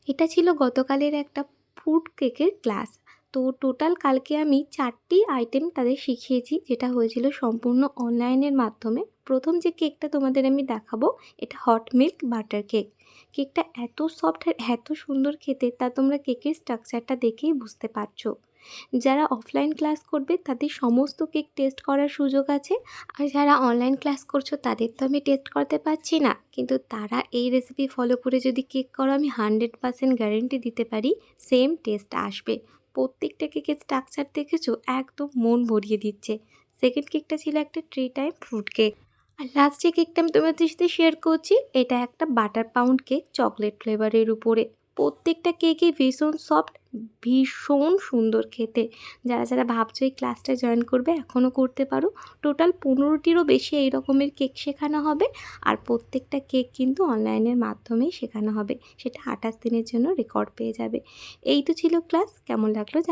এটা ছিল গতকালের একটা ফ্রুট কেকের ক্লাস। তো টোটাল কালকে আমি 4টি আইটেম তাদের শিখিয়েছি, যেটা হয়েছিল সম্পূর্ণ অনলাইনের মাধ্যমে। প্রথম যে কেকটা তোমাদের আমি দেখাবো, এটা হট মিল্ক বাটার কেক। কেকটা এত সফট আর এত সুন্দর খেতে, তা তোমরা কেকের স্ট্রাকচারটা দেখেই বুঝতে পারছো। যারা অফলাইন ক্লাস করবে তাদের সমস্ত কেক টেস্ট করার সুযোগ আছে, আর যারা অনলাইন ক্লাস করছো তাদের তো আমি টেস্ট করতে পারছি না, কিন্তু তারা এই রেসিপি ফলো করে যদি কেক করো, আমি 100% গ্যারেন্টি দিতে পারি সেম টেস্ট আসবে। প্রত্যেকটা কেকের স্ট্রাকচার দেখেছো, একদম মন ভরিয়ে দিচ্ছে। সেকেন্ড কেকটা ছিল একটা ট্রি টাইম ফ্রুট কেক। আর লাস্ট যে কেকটা আমি তোমাদের সাথে শেয়ার করছি, এটা একটা বাটার পাউন্ড কেক চকলেট ফ্লেভারের উপরে। প্রত্যেকটা কেকই ভীষণ সফট, ভীষণ সুন্দর খেতে। যারা যারা ভাবছো এই ক্লাসটা জয়েন করবে, এখনও করতে পারো। টোটাল 15টিরও বেশি এই রকমের কেক শেখানো হবে, আর প্রত্যেকটা কেক কিন্তু অনলাইনের মাধ্যমেই শেখানো হবে। সেটা 28 দিনের জন্য রেকর্ড পেয়ে যাবে। এই তো ছিল ক্লাস, কেমন লাগলো জানি।